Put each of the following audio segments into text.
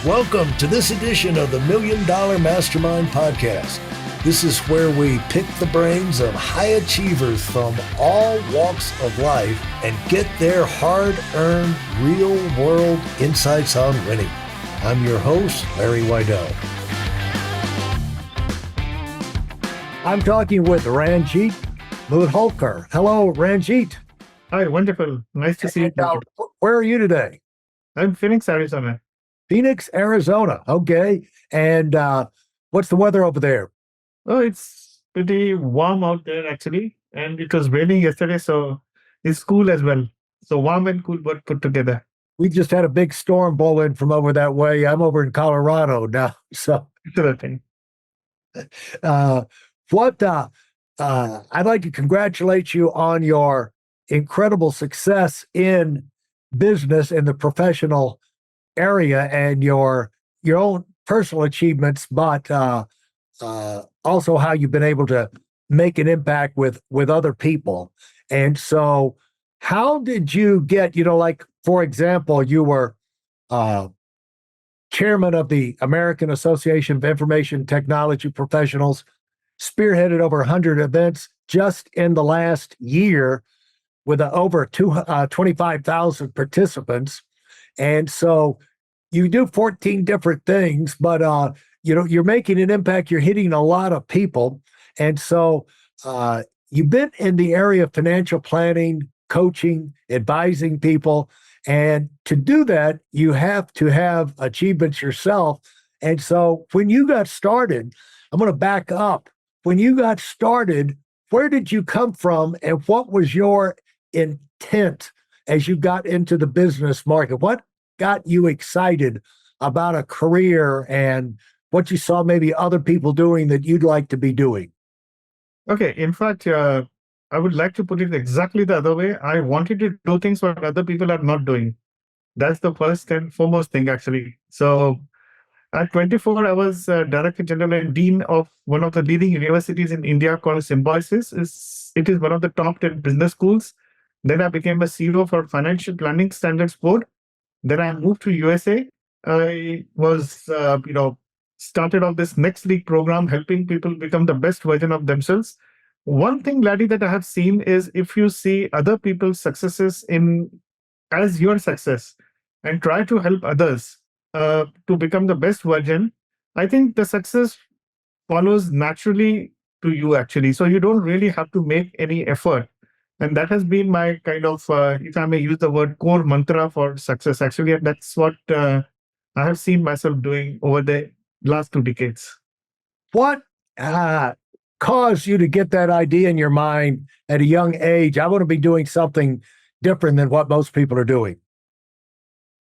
Welcome to this edition of the Million Dollar Mastermind podcast. This is where we pick the brains of high achievers from all walks of life and get their hard-earned, real-world insights on winning. I'm your host, Larry Weidel. I'm talking with Ranjeet Mudholkar. Hello, Ranjeet. Hi, wonderful. Nice to see you. Where are you today? I'm Phoenix, Arizona. Phoenix, Arizona. Okay. And what's the weather over there? Oh, it's pretty warm out there, actually. And it was raining yesterday, so it's cool as well. So warm and cool both put together. We just had a big storm blow in from over that way. I'm over in Colorado now. So, Thing. I'd like to congratulate you on your incredible success in business in the professional area and your own personal achievements, but also how you've been able to make an impact with other people. And so how did you get, like, for example, you were chairman of the American Association of Information Technology Professionals, spearheaded over 100 events just in the last year with over 25,000 participants. And so you do 14 different things, but you're making an impact. You're hitting a lot of people. And so you've been in the area of financial planning, coaching, advising people. And to do that, you have to have achievements yourself. And so when you got started, I'm going to back up. When you got started, where did you come from and what was your intent as you got into the business market? What got you excited about a career and what you saw maybe other people doing that you'd like to be doing? Okay. In fact, I would like to put it exactly the other way. I wanted to do things what other people are not doing. That's the first and foremost thing, actually. So at 24, I was Director General and Dean of one of the leading universities in India called Symbiosis. It is one of the top 10 business schools. Then I became a CEO for Financial Planning Standards Board. Then I moved to USA. I was, started off this Next League program, helping people become the best version of themselves. One thing, Laddie, that I have seen is if you see other people's successes as your success and try to help others to become the best version, I think the success follows naturally to you, actually. So you don't really have to make any effort. And that has been my kind of, if I may use the word, core mantra for success, actually. And that's what I have seen myself doing over the last 2 decades. What caused you to get that idea in your mind at a young age? I want to be doing something different than what most people are doing.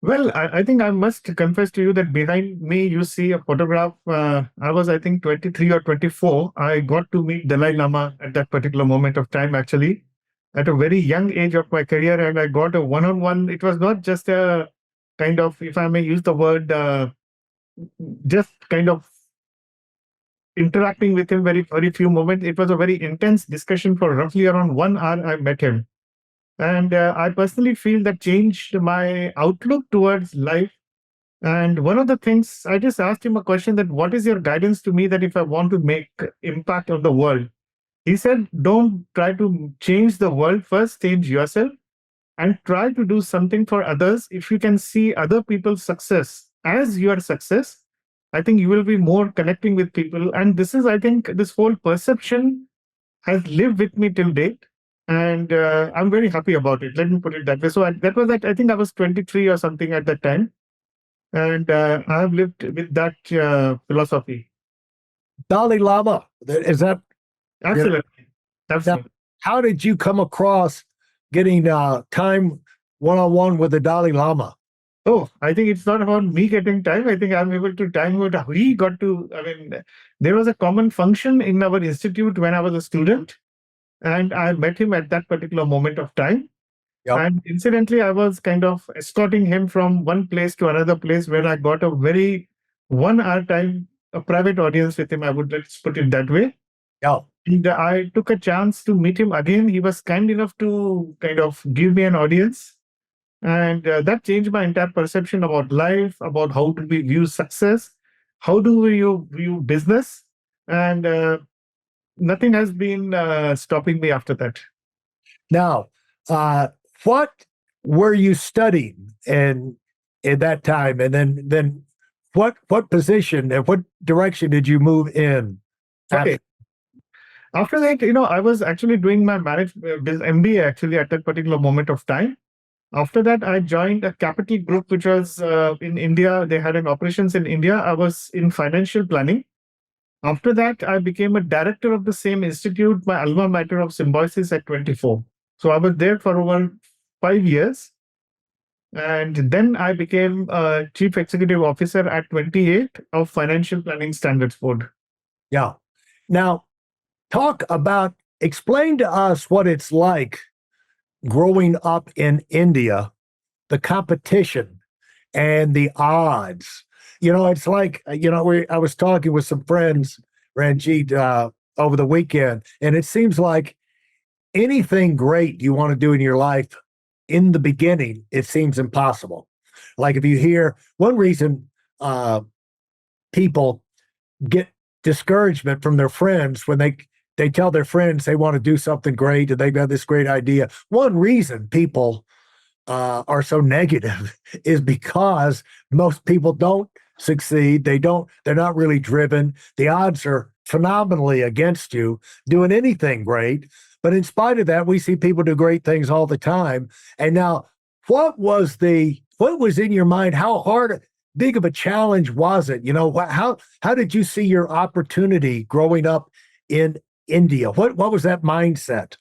Well, I think I must confess to you that behind me, you see a photograph. I was, I think, 23 or 24. I got to meet Dalai Lama at that particular moment of time, actually, at a very young age of my career. And I got a one-on-one. It was not just a kind of, if I may use the word, just kind of interacting with him very few moments. It was a very intense discussion for roughly around 1 hour. I met him. And I personally feel that changed my outlook towards life. And one of the things, I just asked him a question that, what is your guidance to me that if I want to make impact on the world? He said, don't try to change the world. First, change yourself and try to do something for others. If you can see other people's success as your success, I think you will be more connecting with people. And this is, I think, this whole perception has lived with me till date. And I'm very happy about it. Let me put it that way. So that was like, I think I was 23 or something at that time. And I have lived with that philosophy. Dalai Lama, is that? Absolutely. Absolutely. How did you come across getting time one-on-one with the Dalai Lama? Oh, I think it's not about me getting time. I think I'm able to time what he got to. I mean, there was a common function in our institute when I was a student. And I met him at that particular moment of time. Yep. And incidentally, I was kind of escorting him from one place to another place where I got a very 1 hour time, a private audience with him. Let's put it that way. Yeah. And I took a chance to meet him again. He was kind enough to kind of give me an audience. And that changed my entire perception about life, about how do we view success, how do we view business, and nothing has been stopping me after that. Now, what were you studying in that time, and then what position and what direction did you move in Okay. after? After that, I was actually doing my MBA actually at that particular moment of time. After that, I joined a capital group, which was in India. They had an operations in India. I was in financial planning. After that, I became a director of the same institute, my alma mater of Symbiosis at 24. So I was there for over 5 years. And then I became a chief executive officer at 28 of Financial Planning Standards Board. Yeah. Now, explain to us what it's like growing up in India, the competition and the odds. It's like, I was talking with some friends, Ranjeet, over the weekend, and it seems like anything great you want to do in your life in the beginning, it seems impossible. Like if you hear one reason people get discouragement from their friends when they tell their friends they want to do something great and they've got this great idea. One reason people are so negative is because most people don't succeed. They're not really driven. The odds are phenomenally against you doing anything great. But in spite of that, we see people do great things all the time. And now, what was in your mind? Big of a challenge was it? How did you see your opportunity growing up in India? What was that mindset?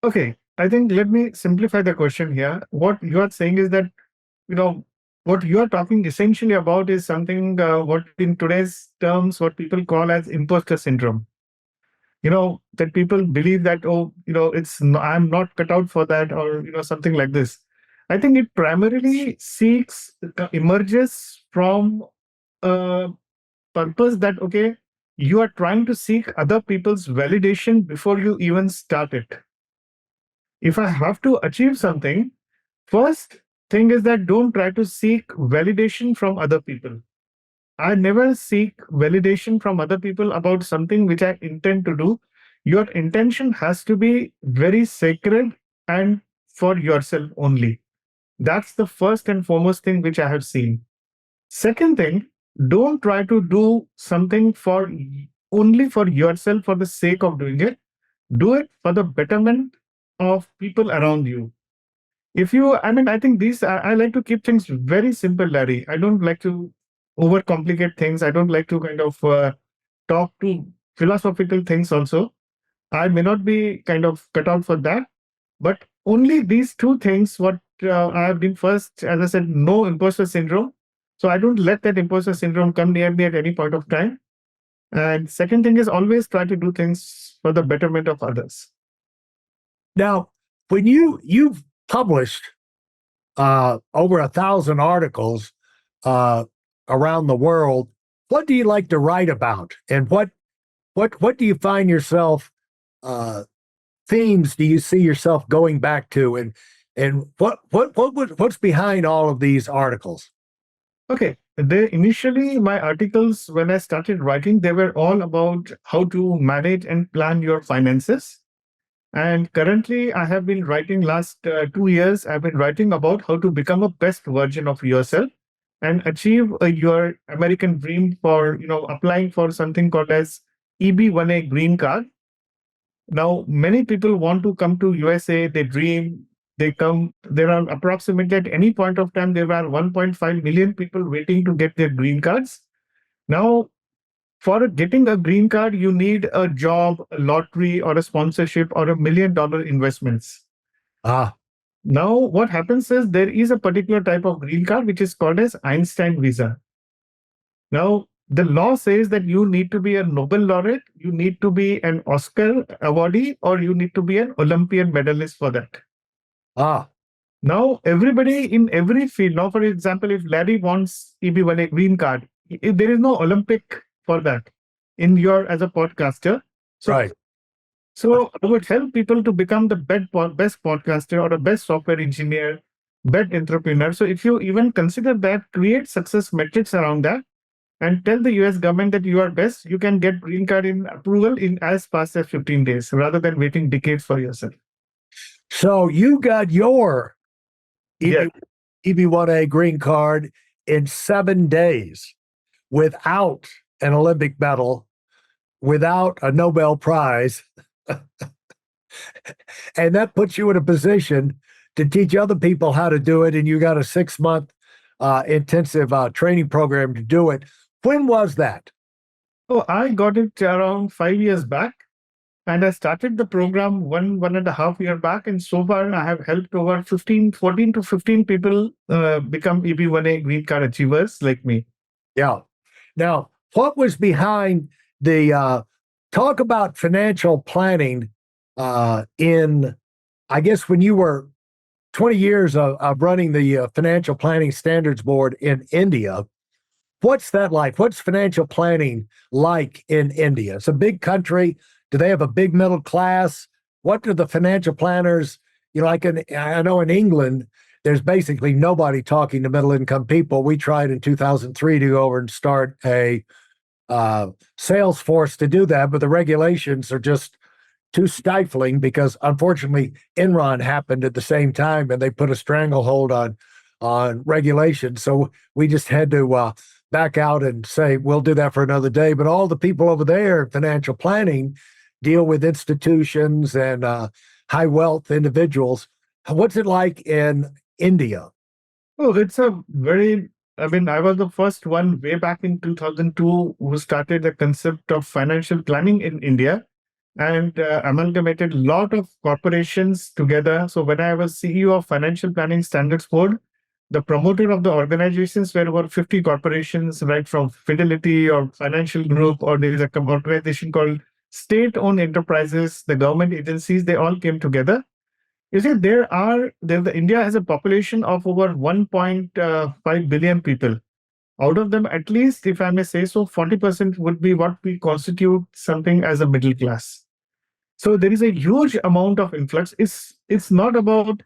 Okay, I think let me simplify the question here. What you are saying is that, you know, what you are talking essentially about is something what in today's terms, what people call as imposter syndrome. That people believe that, oh, I'm not cut out for that, or, something like this. I think it primarily emerges from a purpose that, okay, you are trying to seek other people's validation before you even start it. If I have to achieve something, first thing is that don't try to seek validation from other people. I never seek validation from other people about something which I intend to do. Your intention has to be very sacred and for yourself only. That's the first and foremost thing which I have seen. Second thing, don't try to do something for only for yourself for the sake of doing it. Do it for the betterment of people around you. I think I like to keep things very simple, Larry. I don't like to overcomplicate things. I don't like to kind of talk to philosophical things also. I may not be kind of cut out for that, but only these two things, what I have been first, as I said, no imposter syndrome. So I don't let that imposter syndrome come near me at any point of time. And second thing is always try to do things for the betterment of others. Now, when you've published over 1,000 articles uh, around the world, what do you like to write about, and what do you find yourself uh, themes do you see yourself going back to, and what's behind all of these articles? Okay. Initially, my articles, when I started writing, they were all about how to manage and plan your finances. And currently, I have been writing last 2 years. I've been writing about how to become a best version of yourself and achieve your American dream for, applying for something called as EB1A green card. Now, many people want to come to USA. They dream. They come. There are approximately at any point of time there are 1.5 million people waiting to get their green cards. Now, for getting a green card, you need a job, a lottery, or a sponsorship, or $1 million investments. Ah, Now, what happens is there is a particular type of green card which is called as Einstein visa. Now, the law says that you need to be a Nobel laureate, you need to be an Oscar awardee, or you need to be an Olympian medalist for that. ah, Now, everybody in every field, now, for example, if Larry wants EB1A green card, there is no Olympic for that in your as a podcaster. So, right. so I would help people to become the best podcaster or the best software engineer bet entrepreneur. So if you even consider that, create success metrics around that, and tell the US government that you are best, you can get green card in approval in as fast as 15 days rather than waiting decades for yourself. So you got your Yeah. EB1A green card in 7 days without an Olympic medal, without a Nobel Prize. And that puts you in a position to teach other people how to do it. And you got a 6 month intensive training program to do it. When was that? Oh, I got it around 5 years back. And I started the program 1.5 year back. And so far, I have helped over 14 to 15 people become EB1A green card achievers like me. Yeah. Now, what was behind the talk about financial planning in, I guess, when you were 20 years of running the Financial Planning Standards Board in India? What's that like? What's financial planning like in India? It's a big country. Do they have a big middle class? What do the financial planners, I know in England, there's basically nobody talking to middle income people. We tried in 2003 to go over and start a sales force to do that, but the regulations are just too stifling because unfortunately Enron happened at the same time and they put a stranglehold on regulation. So we just had to back out and say, we'll do that for another day. But all the people over there in financial planning deal with institutions and high wealth individuals. What's it like in India? Oh, it's a very, I mean, I was the first one way back in 2002 who started the concept of financial planning in India and amalgamated a lot of corporations together. So when I was CEO of Financial Planning Standards Board, the promoter of the organizations were over 50 corporations, right from Fidelity or Financial Group, or there is a organization called state-owned enterprises, the government agencies, they all came together. You see, India has a population of over 1.5 billion people. Out of them, at least, if I may say so, 40% would be what we constitute something as a middle class. So there is a huge amount of influx. It's not about,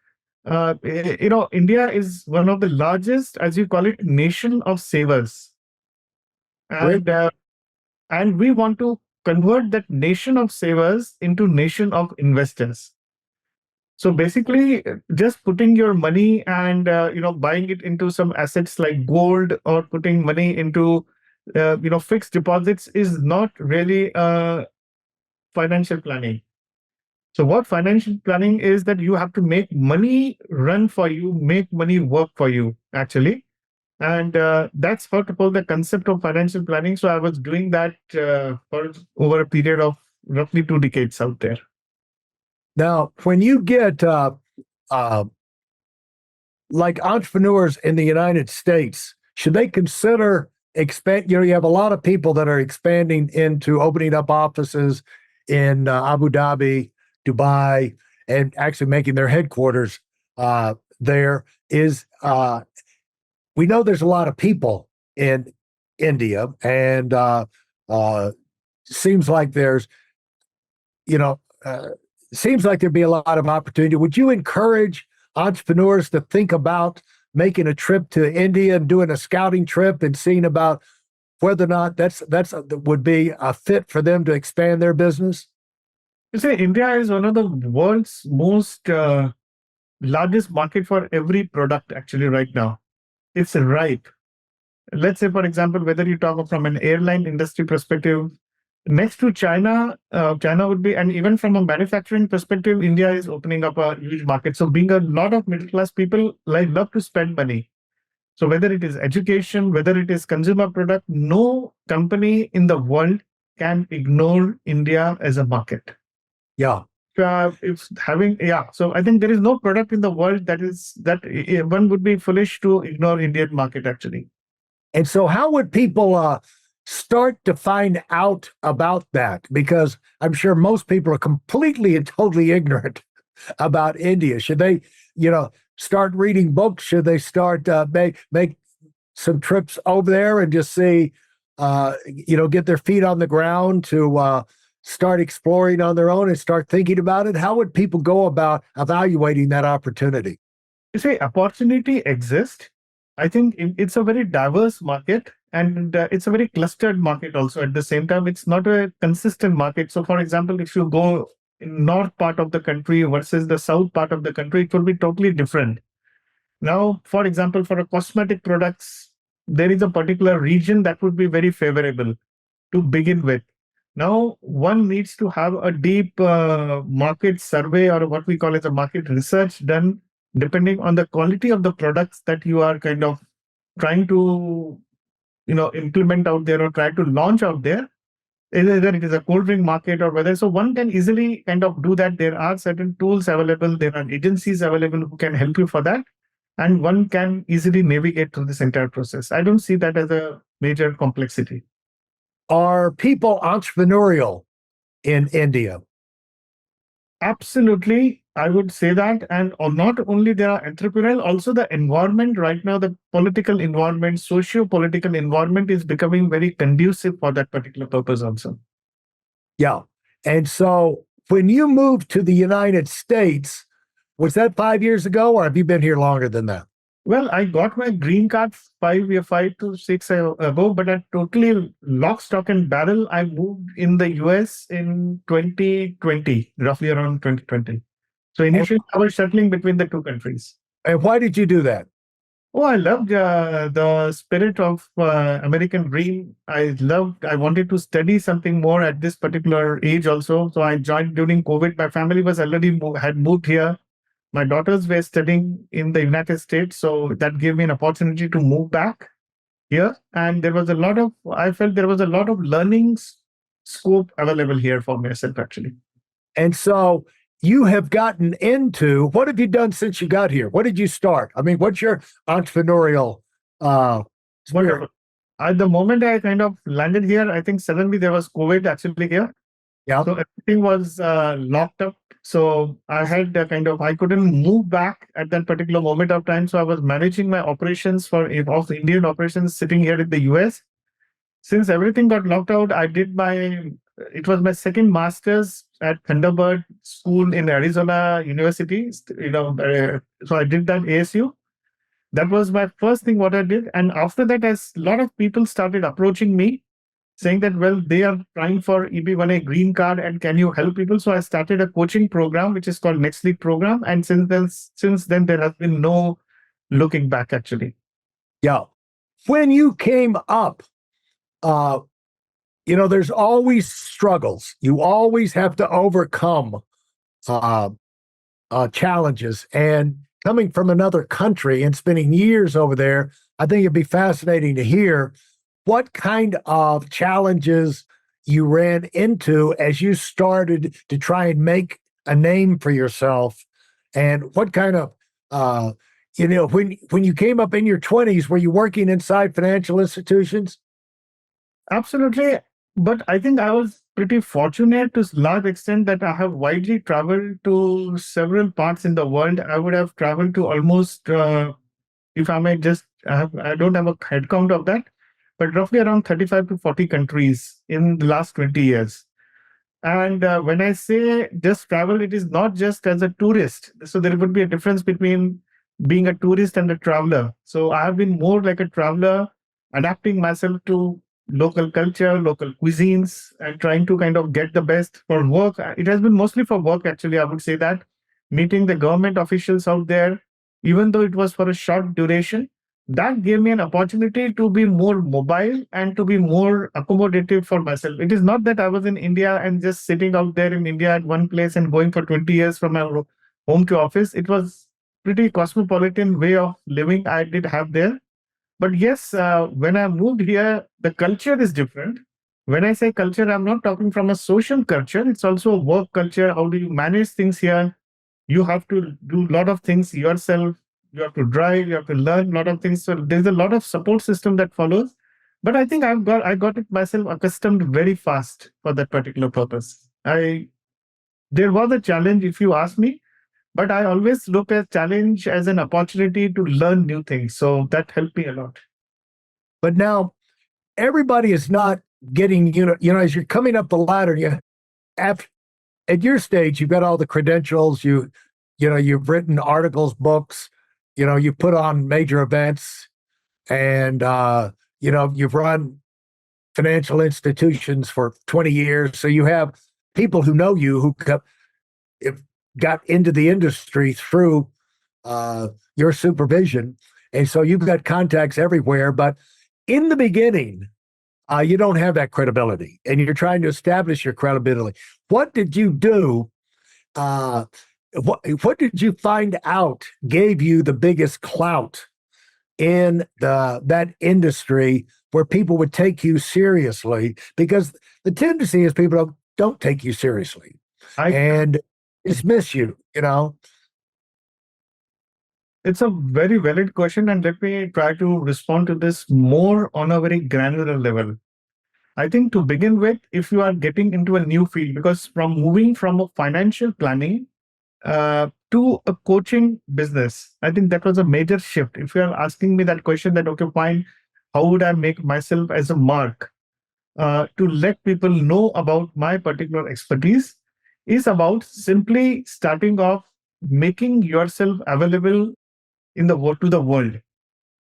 India is one of the largest, as you call it, nation of savers. And, and we want to convert that nation of savers into nation of investors. So basically, just putting your money and buying it into some assets like gold or putting money into fixed deposits is not really financial planning. So what financial planning is that you have to make money run for you, make money work for you, actually. And that's first of all the concept of financial planning. So I was doing that for over a period of roughly 2 decades out there. Now, when you get like entrepreneurs in the United States, should they consider expand? You have a lot of people that are expanding into opening up offices in Abu Dhabi, Dubai, and actually making their headquarters there. We know there's a lot of people in India, and seems like there's, seems like there'd be a lot of opportunity. Would you encourage entrepreneurs to think about making a trip to India and doing a scouting trip and seeing about whether or not that would be a fit for them to expand their business? You say India is one of the world's most largest market for every product actually right now. It's ripe. Let's say, for example, whether you talk from an airline industry perspective, next to China, China would be, and even from a manufacturing perspective, India is opening up a huge market. So being a lot of middle class people love to spend money. So whether it is education, whether it is consumer product, no company in the world can ignore India as a market. Yeah. So I think there is no product in the world that one would be foolish to ignore Indian market actually. And so how would people start to find out about that? Because I'm sure most people are completely and totally ignorant about India. Should they, start reading books? Should they start make some trips over there and just see, get their feet on the ground to start exploring on their own and start thinking about it? How would people go about evaluating that opportunity? You say opportunity exists. I think it's a very diverse market, and it's a very clustered market also. At the same time, it's not a consistent market. So, for example, if you go in north part of the country versus the south part of the country, it will be totally different. Now, for example, for a cosmetic products, there is a particular region that would be very favorable to begin with. Now, one needs to have a deep market survey, or what we call as a market research, done depending on the quality of the products that you are kind of trying to implement out there or try to launch out there. Either it is a cold drink market or whether, so one can easily kind of do that. There are certain tools available, there are agencies available who can help you for that, and one can easily navigate through this entire process. I don't see that as a major complexity. Are people entrepreneurial in India? Absolutely, I would say that. And not only they are entrepreneurial, also the environment right now, the political environment, socio-political environment is becoming very conducive for that particular purpose also. Yeah. And so when you moved to the United States, was that 5 years ago, or have you been here longer than that? Well, I got my green card 5 to 6 ago, but I totally lock, stock, and barrel. I moved in the US in 2020, roughly around 2020. So And, initially, I was shuttling between the two countries. and why did you do that? Oh, I loved the spirit of American dream. I wanted to study something more at this particular age also. So I joined during COVID. My family was already had moved here. My daughters were studying in the United States. So that gave me an opportunity to move back here. And I felt there was a lot of learning scope available here for myself, actually. And so you have gotten into, what have you done since you got here? What did you start? I mean, what's your entrepreneurial spirit? Wonderful. At the moment I kind of landed here, I think suddenly there was COVID actually here. Yeah. So everything was locked up. So I had I couldn't move back at that particular moment of time. So I was managing my operations of the Indian operations sitting here in the US. Since everything got locked out, it was my second master's at Thunderbird School in Arizona University. So I did that ASU. That was my first thing what I did. And after that, as a lot of people started approaching me saying that, well, they are trying for EB1A green card and can you help people? So I started a coaching program, which is called Next League Program. And since then, there has been no looking back, actually. Yeah. When you came up, uh, there's always struggles. You always have to overcome uh, challenges. And coming from another country and spending years over there, I think it'd be fascinating to hear what kind of challenges you ran into as you started to try and make a name for yourself, and what kind of when you came up in your 20s, were you working inside financial institutions? Absolutely. But I think I was pretty fortunate to a large extent that I have widely traveled to several parts in the world. I would have traveled to almost, if I may just, I don't have a head count of that, but roughly around 35 to 40 countries in the last 20 years. And when I say just travel, it is not just as a tourist. So there would be a difference between being a tourist and a traveler. So I have been more like a traveler, adapting myself to local culture, local cuisines, and trying to kind of get the best for work. It has been mostly for work, actually, I would say that. Meeting the government officials out there, even though it was for a short duration, that gave me an opportunity to be more mobile and to be more accommodative for myself. It is not that I was in India and just sitting out there in India at one place and going for 20 years from my home to office. It was pretty cosmopolitan way of living I did have there. But yes, when I moved here, the culture is different. When I say culture, I'm not talking from a social culture. It's also a work culture. How do you manage things here? You have to do a lot of things yourself. You have to drive. You have to learn a lot of things. So there's a lot of support system that follows. But I think I got it myself accustomed very fast for that particular purpose. There was a challenge, if you ask me, but I always look at challenge as an opportunity to learn new things. So that helped me a lot. But now everybody is not getting, as you're coming up the ladder, at your stage, you've got all the credentials, you've written articles, books, you put on major events, and you've run financial institutions for 20 years, so you have people who know you who got into the industry through your supervision, and so you've got contacts everywhere. But in the beginning, you don't have that credibility, and you're trying to establish your credibility. What did you do? What did you find out gave you the biggest clout in that industry where people would take you seriously? Because the tendency is people don't take you seriously and dismiss you. It's a very valid question, and let me try to respond to this more on a very granular level. I think to begin with, if you are getting into a new field, because from moving from a financial planning to a coaching business, I think that was a major shift. If you are asking me that question, that okay, fine, how would I make myself as a mark to let people know about my particular expertise, is about simply starting off making yourself available in the world to the world.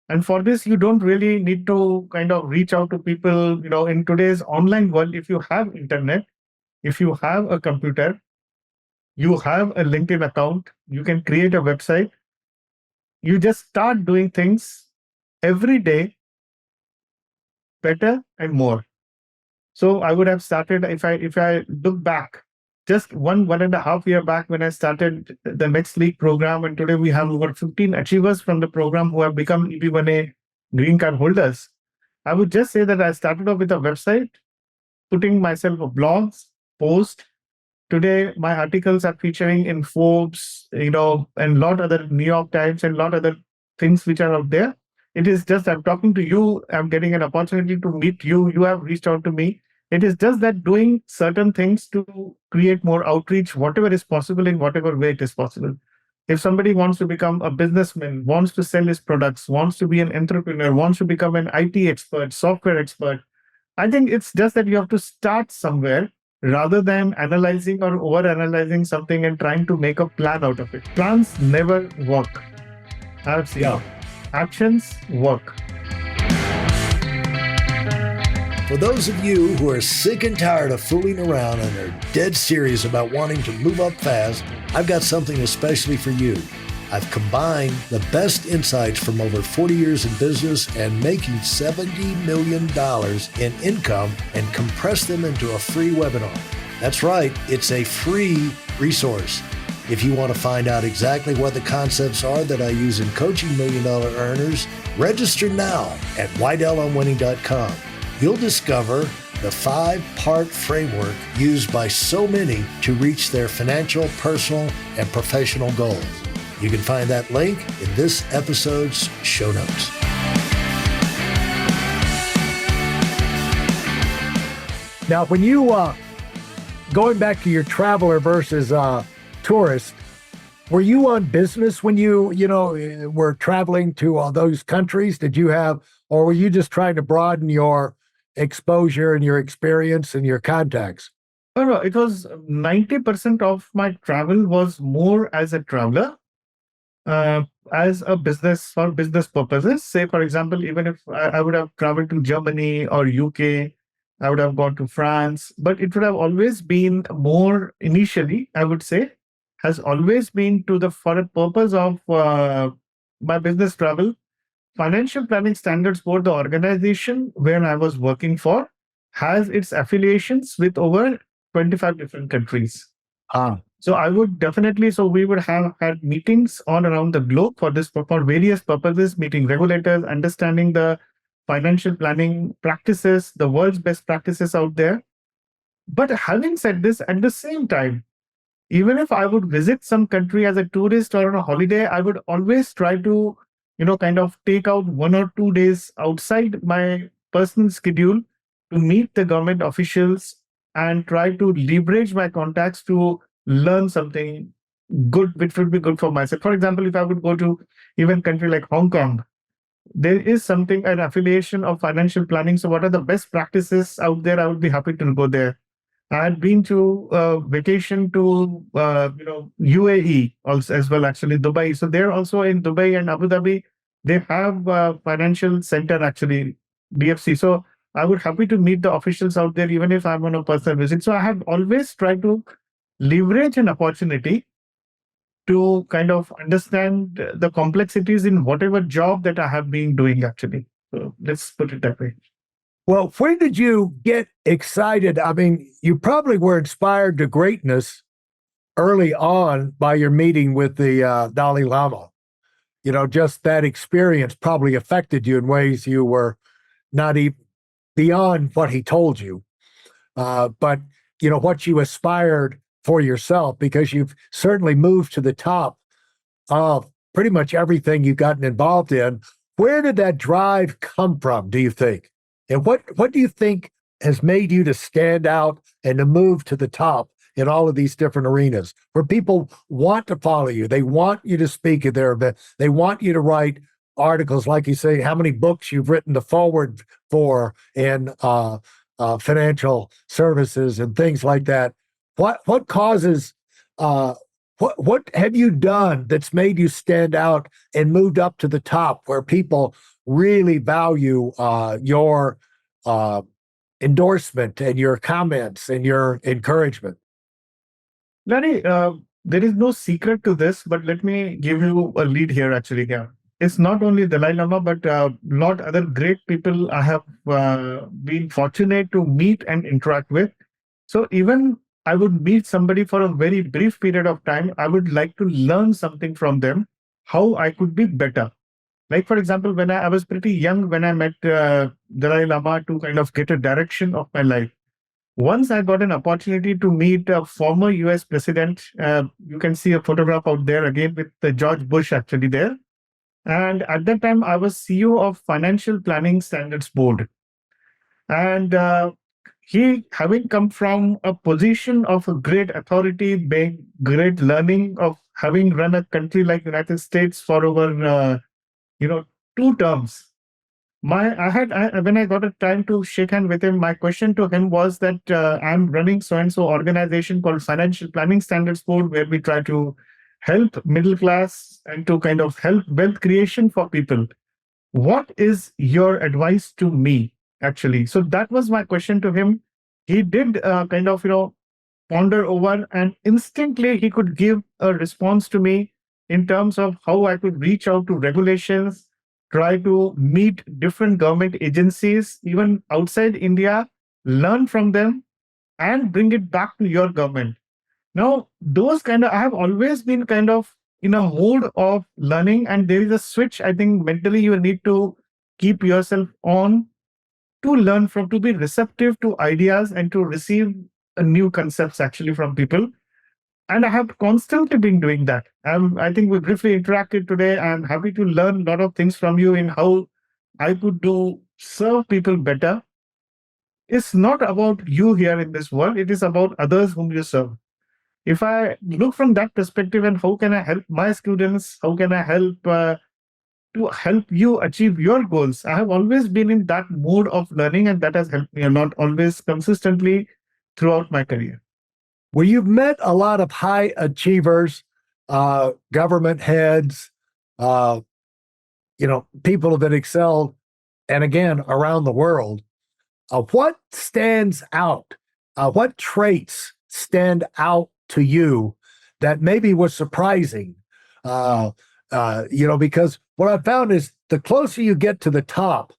And for this, you don't really need to kind of reach out to people. In today's online world, if you have internet, if you have a computer, you have a LinkedIn account, you can create a website. You just start doing things every day better and more. So I would have started, if I look back, just one and a half year back when I started the Next League program, and today we have over 15 achievers from the program who have become EB1A green card holders. I would just say that I started off with a website, putting myself a blogs, post. Today, my articles are featuring in Forbes, and a lot other New York Times and a lot other things which are out there. It is just I'm talking to you, I'm getting an opportunity to meet you. You have reached out to me. It is just that doing certain things to create more outreach, whatever is possible in whatever way it is possible. If somebody wants to become a businessman, wants to sell his products, wants to be an entrepreneur, wants to become an IT expert, software expert, I think it's just that you have to start somewhere rather than analyzing or over-analyzing something and trying to make a plan out of it. Plans never work. I've seen it. Actions work. For those of you who are sick and tired of fooling around and are dead serious about wanting to move up fast, I've got something especially for you. I've combined the best insights from over 40 years in business and making $70 million in income and compressed them into a free webinar. That's right, it's a free resource. If you want to find out exactly what the concepts are that I use in coaching million-dollar earners, register now at weidelonwinning.com. You'll discover the 5-part framework used by so many to reach their financial, personal, and professional goals. You can find that link in this episode's show notes. Now, when you, going back to your traveler versus tourist, were you on business when you were traveling to all those countries? Did you have, or were you just trying to broaden your exposure and your experience and your contacts? No, it was 90% of my travel was more as a traveler. As a business, for business purposes. Say, for example, even if I would have traveled to Germany or UK, I would have gone to France, but it would have always been more initially, I would say, has always been for a purpose of my business travel. Financial Planning Standards Board, the organization where I was working for, has its affiliations with over 25 different countries. So I would definitely, we would have had meetings all around the globe for various purposes, meeting regulators, understanding the financial planning practices, the world's best practices out there. But having said this, at the same time, even if I would visit some country as a tourist or on a holiday, I would always try to, kind of take out 1 or 2 days outside my personal schedule to meet the government officials and try to leverage my contacts to learn something good, which would be good for myself. For example, if I would go to even country like Hong Kong, there is an affiliation of financial planning. So what are the best practices out there? I would be happy to go there. I had been to vacation to UAE also as well, actually Dubai. So they're also in Dubai and Abu Dhabi. They have financial center actually, DFC. So I would happy to meet the officials out there, even if I'm on a personal visit. So I have always tried to leverage an opportunity to kind of understand the complexities in whatever job that I have been doing actually. So let's put it that way. Well, when did you get excited? I mean, you probably were inspired to greatness early on by your meeting with the Dalai Lama. Just that experience probably affected you in ways you were not even beyond what he told you. But, what you aspired for yourself, because you've certainly moved to the top of pretty much everything you've gotten involved in. Where did that drive come from, do you think? And what do you think has made you to stand out and to move to the top in all of these different arenas where people want to follow you? They want you to speak at their event. They want you to write articles, like you say, how many books you've written the forward for in financial services and things like that. What causes what have you done that's made you stand out and moved up to the top where people really value your endorsement and your comments and your encouragement? Larry, there is no secret to this, but let me give you a lead here actually. Yeah. It's not only Dalai Lama, but a lot other great people I have been fortunate to meet and interact with. So even I would meet somebody for a very brief period of time, I would like to learn something from them, how I could be better. Like, for example, when I was pretty young, when I met Dalai Lama to kind of get a direction of my life. Once I got an opportunity to meet a former US president. You can see a photograph out there again with George Bush actually there. And at that time, I was CEO of Financial Planning Standards Board. And he, having come from a position of a great authority, being great learning of having run a country like the United States for over, 2 terms. When I got a time to shake hand with him, my question to him was that I'm running so and so organization called Financial Planning Standards Board, where we try to help middle class and to kind of help wealth creation for people. What is your advice to me, actually? So that was my question to him. He did kind of, ponder over, and instantly he could give a response to me in terms of how I could reach out to regulations, try to meet different government agencies, even outside India, learn from them, and bring it back to your government. Now, I have always been kind of in a mode of learning, and there is a switch. I think mentally you need to keep yourself on to learn from, to be receptive to ideas and to receive new concepts actually from people. And I have constantly been doing that. I think we briefly interacted today. I'm happy to learn a lot of things from you in how I could serve people better. It's not about you here in this world. It is about others whom you serve. If I look from that perspective, and how can I help my students? How can I help to help you achieve your goals? I have always been in that mode of learning, and that has helped me a lot, always consistently throughout my career. Well, you've met a lot of high achievers, government heads, people that excel, and again, around the world. What stands out? What traits stand out to you that maybe was surprising? Because what I found is the closer you get to the top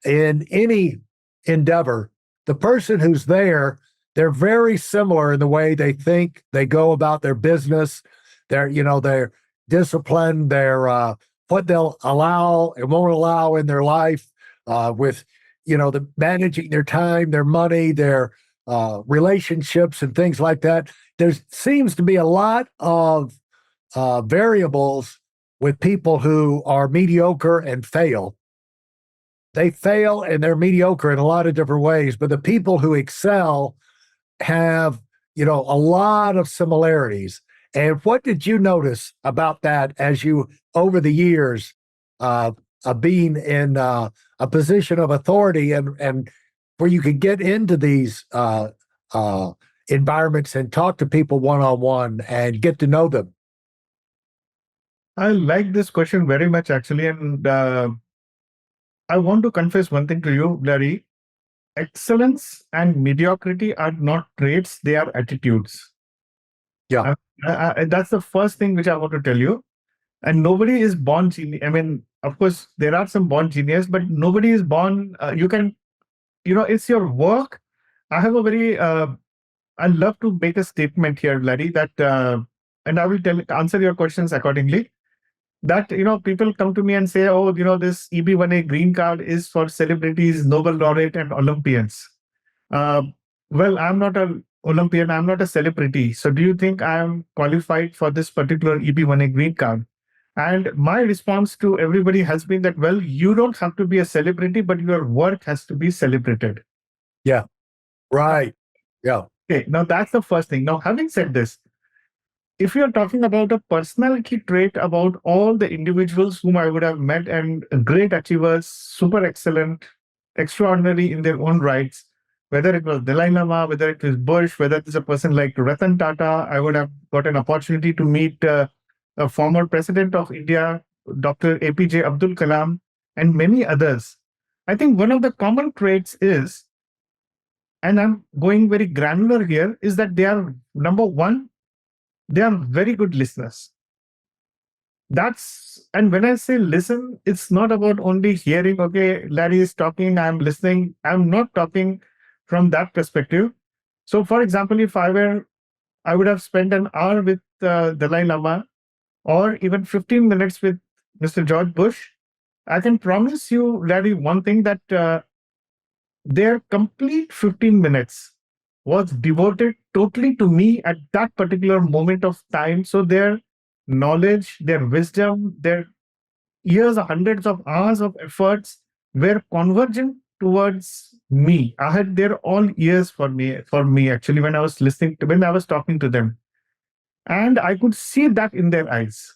in any endeavor, the person who's there, they're very similar in the way they think, they go about their business, their discipline, their what they'll allow and won't allow in their life, with the managing their time, their money, their relationships, and things like that. There seems to be a lot of variables with people who are mediocre and fail. They fail and they're mediocre in a lot of different ways, but the people who excel have, a lot of similarities. And what did you notice about that as you, over the years, being in a position of authority and where you could get into these environments and talk to people one-on-one and get to know them? I like this question very much, actually. And I want to confess one thing to you, Larry. Excellence and mediocrity are not traits, they are attitudes. Yeah. That's the first thing which I want to tell you. And nobody is born genius. I mean, of course, there are some born genius, but nobody is born. It's your work. I have a very, I love to make a statement here, Larry, that, and I will answer your questions accordingly. That, people come to me and say, oh, this EB1A green card is for celebrities, Nobel laureate, and Olympians. Uh, well, I'm not an Olympian, I'm not a celebrity. So do you think I am qualified for this particular EB1A green card? And my response to everybody has been that, well, you don't have to be a celebrity, but your work has to be celebrated. Yeah. Right. Yeah. Okay, now that's the first thing. Now, having said this, if you're talking about a personality trait about all the individuals whom I would have met and great achievers, super excellent, extraordinary in their own rights, whether it was Dalai Lama, whether it was Bush, whether it's a person like Ratan Tata, I would have got an opportunity to meet a former president of India, Dr. APJ Abdul Kalam, and many others. I think one of the common traits is, and I'm going very granular here, is that they are, number one, they are very good listeners. And when I say listen, it's not about only hearing, okay, Larry is talking, I'm listening. I'm not talking from that perspective. So, for example, if I would have spent an hour with Dalai Lama or even 15 minutes with Mr. George Bush. I can promise you, Larry, one thing, that their complete 15 minutes was devoted totally to me at that particular moment of time. So their knowledge, their wisdom, their years, hundreds of hours of efforts were convergent towards me. I had their all ears for me actually when I was when I was talking to them. And I could see that in their eyes.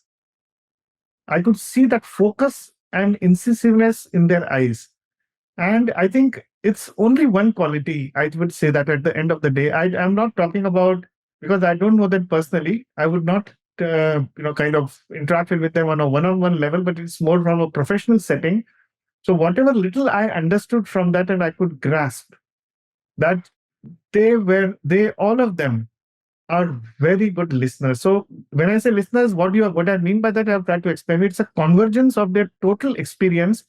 I could see that focus and incisiveness in their eyes. And I think it's only one quality, I would say, that at the end of the day, I'm not talking about, because I don't know them personally, I would not, kind of interact with them on a one-on-one level, but it's more from a professional setting. So whatever little I understood from that and I could grasp, that all of them are very good listeners. So when I say listeners, what I mean by that, I've tried to explain. It's a convergence of their total experience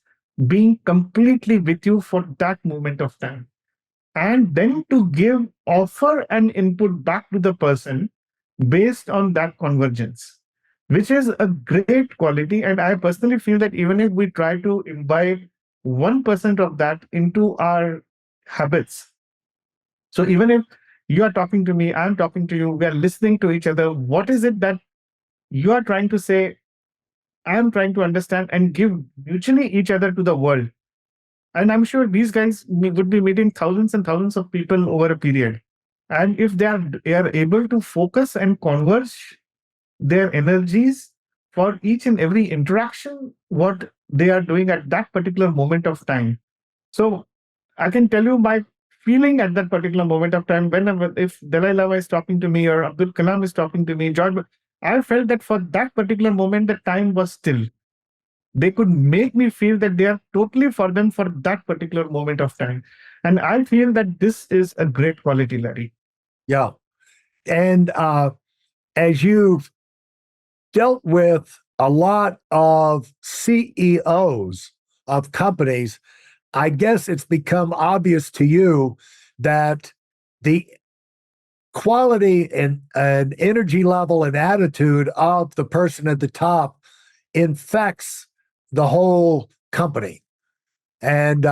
being completely with you for that moment of time. And then to offer an input back to the person based on that convergence, which is a great quality. And I personally feel that even if we try to imbibe 1% of that into our habits, so even if you are talking to me, I'm talking to you, we are listening to each other, what is it that you are trying to say? I'm trying to understand and give mutually each other to the world. And I'm sure these guys would be meeting thousands and thousands of people over a period. And if they are able to focus and converge their energies for each and every interaction, what they are doing at that particular moment of time. So I can tell you my feeling at that particular moment of time, if Dalai Lama is talking to me or Abdul Kalam is talking to me, George, I felt that for that particular moment, the time was still. They could make me feel that they are totally for them for that particular moment of time. And I feel that this is a great quality, Larry. Yeah. And as you've dealt with a lot of CEOs of companies, I guess it's become obvious to you that the quality and energy level and attitude of the person at the top infects the whole company. And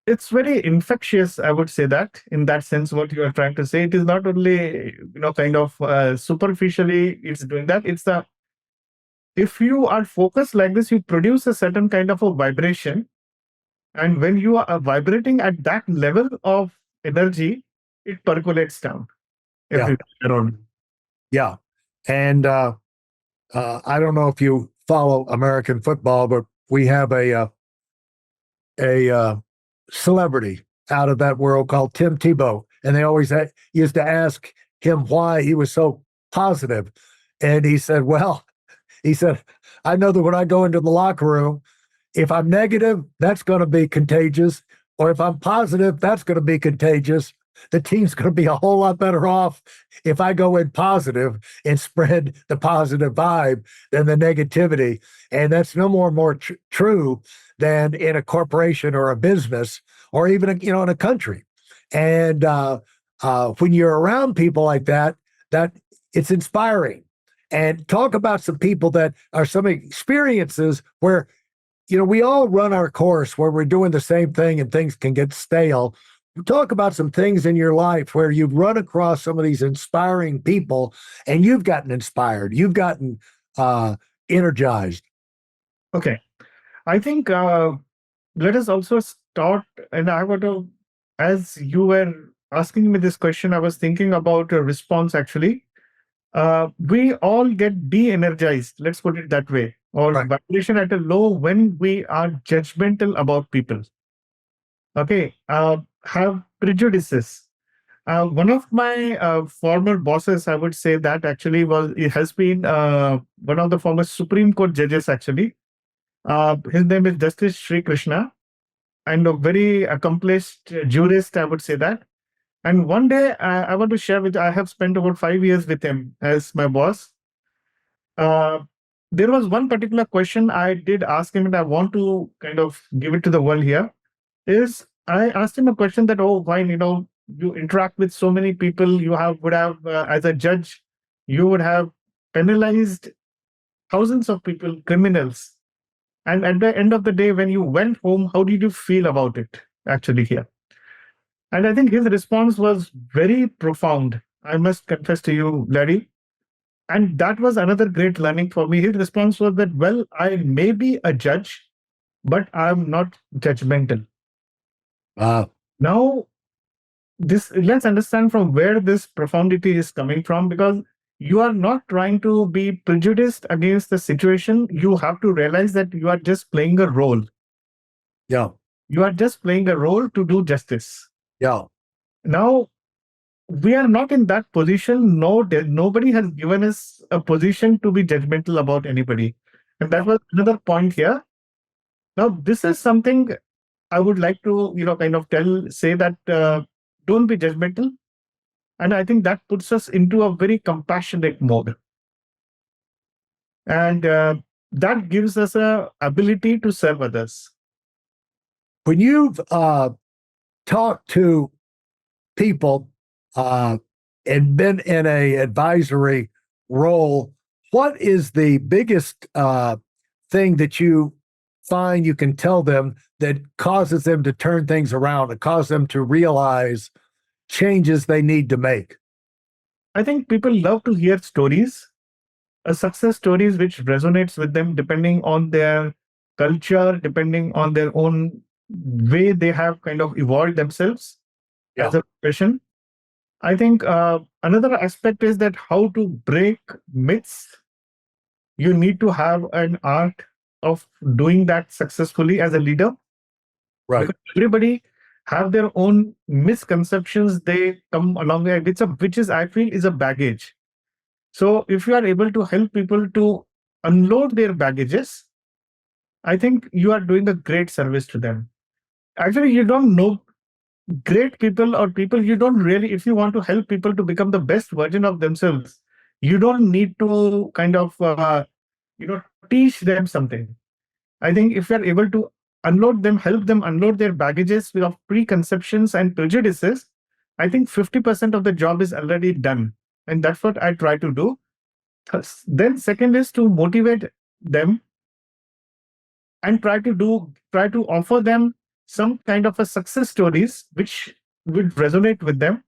it's very infectious, I would say that, in that sense, what you are trying to say. It is not only, kind of superficially it's doing that. If you are focused like this, you produce a certain kind of a vibration. And when you are vibrating at that level of energy, it percolates down everywhere around. Yeah. And I don't know if you follow American football, but we have a celebrity out of that world called Tim Tebow. And they always used to ask him why he was so positive. And he said, well, he said, I know that when I go into the locker room, if I'm negative, that's going to be contagious. Or if I'm positive, that's going to be contagious. The team's going to be a whole lot better off if I go in positive and spread the positive vibe than the negativity. And that's no more true than in a corporation or a business or even, in a country. And when you're around people like that it's inspiring. And talk about some people that are some experiences where, we all run our course where we're doing the same thing and things can get stale. Talk about some things in your life where you've run across some of these inspiring people and you've gotten inspired, you've gotten energized. Okay. I think let us also start. And I want to, as you were asking me this question, I was thinking about a response actually. We all get de-energized, let's put it that way, or Right. vibration at a low when we are judgmental about people. Okay, have prejudices. One of my former bosses, I would say that actually it has been one of the former Supreme Court judges actually. His name is Justice Sri Krishna, and a very accomplished jurist, I would say that. And one day, I want to share I have spent about 5 years with him as my boss. Uh, there was one particular question I did ask him, and I want to kind of give it to the world here. I asked him a question that, oh, fine, you interact with so many people, would have, as a judge, you would have penalized thousands of people, criminals. And at the end of the day, when you went home, how did you feel about it actually here? And I think his response was very profound. I must confess to you, Larry. And that was another great learning for me. His response was that, well, I may be a judge, but I'm not judgmental. Now, let's understand from where this profundity is coming from, because you are not trying to be prejudiced against the situation. You have to realize that you are just playing a role. Yeah. You are just playing a role to do justice. Yeah. Now, we are not in that position. No, nobody has given us a position to be judgmental about anybody. And that was another point here. Now, this is something I would like to, kind of say that don't be judgmental. And I think that puts us into a very compassionate mode. And that gives us a ability to serve others. When you've talked to people and been in a advisory role, what is the biggest thing that you find you can tell them that causes them to turn things around and cause them to realize changes they need to make? I think people love to hear stories, success stories which resonates with them depending on their culture, depending on their own way they have kind of evolved themselves as a profession. I think another aspect is that how to break myths. You need to have an art of doing that successfully as a leader. Right. Because everybody have their own misconceptions they come along with, which is, I feel, is a baggage. So if you are able to help people to unload their baggages, I think you are doing a great service to them. Actually, you don't know great people or people you don't really, if you want to help people to become the best version of themselves, you don't need to kind of, teach them something. I think if you're able to unload them, help them unload their baggages of preconceptions and prejudices, I think 50% of the job is already done. And that's what I try to do. Then second is to motivate them and try to offer them some kind of a success stories which would resonate with them.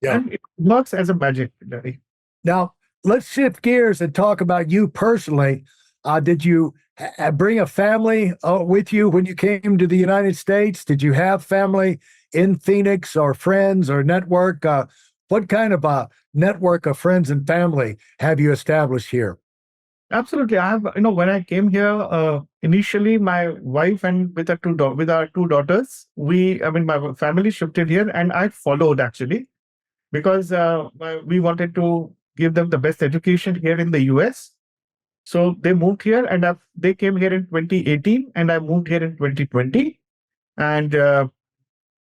Yeah. And it works as a magic, Larry. Now, let's shift gears and talk about you personally. Did you bring a family with you when you came to the United States? Did you have family in Phoenix or friends or network? What kind of a network of friends and family have you established here? Absolutely. I have, when I came here, initially my wife and with our two daughters, my family shifted here, and I followed actually because we wanted to give them the best education here in the US. So they moved here, and they came here in 2018, and I moved here in 2020, and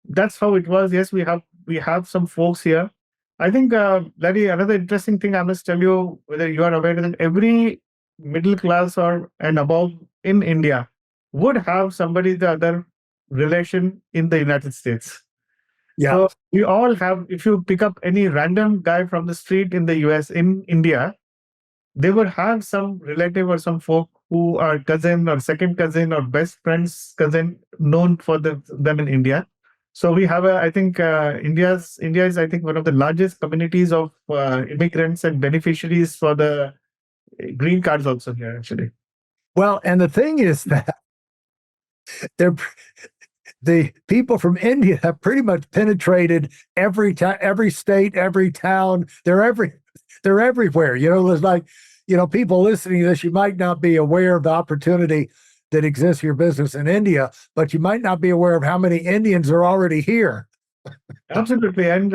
that's how it was. Yes, we have some folks here. I think, Larry, another interesting thing I must tell you, whether you are aware that every middle class or and above in India would have somebody the other relation in the United States. Yeah. So we all have. If you pick up any random guy from the street in the US, in India, they would have some relative or some folk who are cousin or second cousin or best friend's cousin known for them in India. So we have I think India is I think one of the largest communities of immigrants and beneficiaries for the green cards also here actually. Well, and the thing is that they're the people from India have pretty much penetrated every state, every town. They're everywhere. There's like, people listening to this, you might not be aware of the opportunity that exists for your business in India, but you might not be aware of how many Indians are already here. Absolutely, and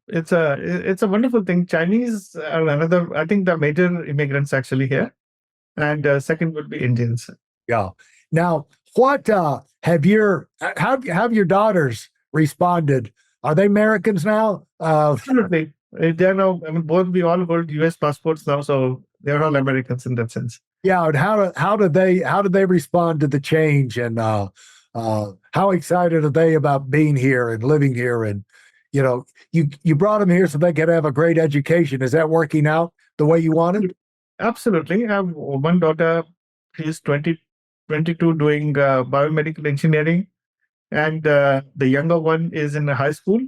it's a wonderful thing. Chinese are another. I think the major immigrants actually here, and second would be Indians. Yeah. Now, what how have your daughters responded? Are they Americans now? Absolutely. They are now, we all hold US passports now, so they're all Americans in that sense. Yeah. And how did they respond to the change, and how excited are they about being here and living here? And you brought them here so they could have a great education. Is that working out the way you wanted? Absolutely. I have one daughter. She's 22, doing biomedical engineering, and the younger one is in high school.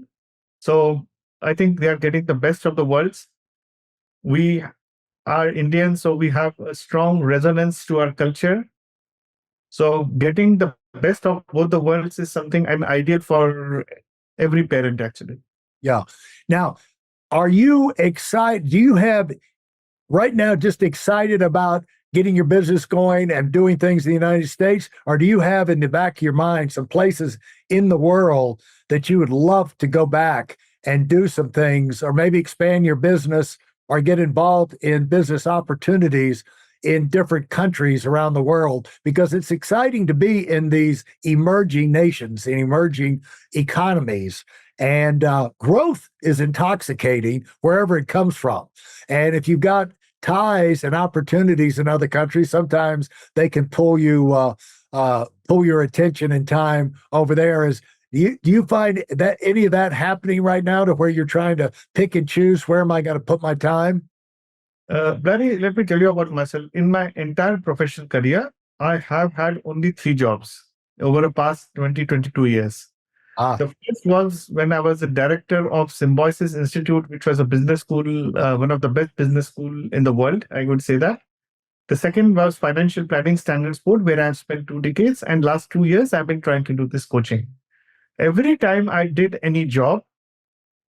So I think they are getting the best of the worlds. We are Indians, so we have a strong resonance to our culture. So getting the best of both the worlds is something I'm ideal for every parent, actually. Yeah. Now, are you excited? Do you have right now just excited about getting your business going and doing things in the United States? Or do you have in the back of your mind some places in the world that you would love to go back and do some things, or maybe expand your business or get involved in business opportunities in different countries around the world? Because it's exciting to be in these emerging nations, in emerging economies. And growth is intoxicating wherever it comes from. And if you've got ties and opportunities in other countries, sometimes they can pull your attention and time over there. Do you find that any of that happening right now, to where you're trying to pick and choose where am I going to put my time? Barry, let me tell you about myself. In my entire professional career, I have had only 3 jobs over the past 22 years. The first was when I was the director of Symbiosis Institute, which was a business school, one of the best business school in the world, I would say that. The second was Financial Planning Standards Board, where I've spent 2 decades, and last 2 years I've been trying to do this coaching. Every time I did any job,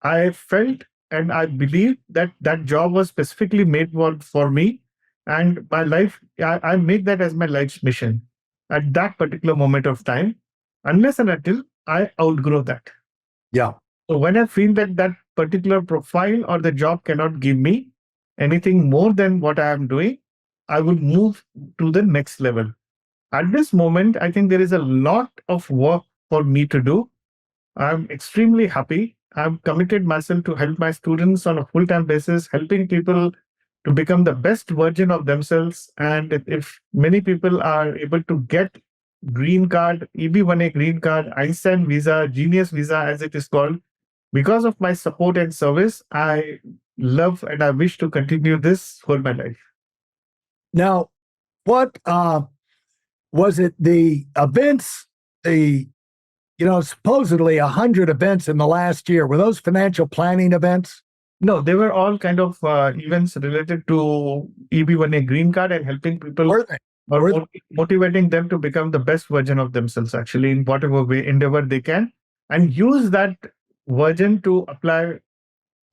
I felt and I believed that that job was specifically made for me, and my life, I made that as my life's mission at that particular moment of time, unless and until I outgrow that. Yeah. So when I feel that that particular profile or the job cannot give me anything more than what I am doing, I will move to the next level. At this moment, I think there is a lot of work for me to do. I'm extremely happy. I've committed myself to help my students on a full-time basis, helping people to become the best version of themselves. And if many people are able to get green card, EB1A green card, Einstein visa, Genius visa, as it is called, because of my support and service, I love and I wish to continue this for my life. Now, what was it? The events, supposedly 100 events in the last year. Were those financial planning events? No, they were all kind of events related to EB1A green card and helping people, or motivating them to become the best version of themselves, actually, in whatever way, endeavor they can, and use that version to apply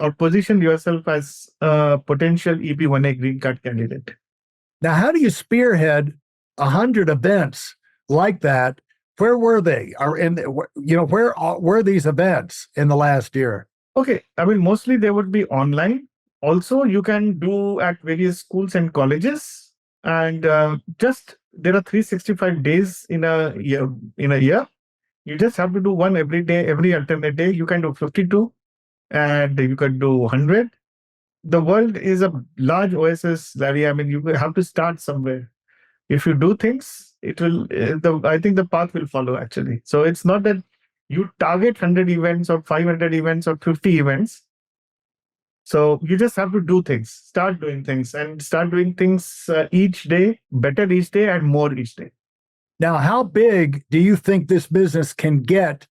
or position yourself as a potential EB1A green card candidate. Now, how do you spearhead 100 events like that? Where were they? Where were these events in the last year? Okay, I mean, mostly they would be online. Also, you can do at various schools and colleges, and just there are 365 days in a year. You just have to do one every day, every alternate day. You can do 52, and you can do 100. The world is a large oasis, Larry. I mean, you have to start somewhere. If you do things, it will. I think the path will follow actually. So it's not that you target 100 events or 500 events or 50 events. So you just have to do things, start doing things, and start doing things each day, better each day, and more each day. Now, how big do you think this business can get?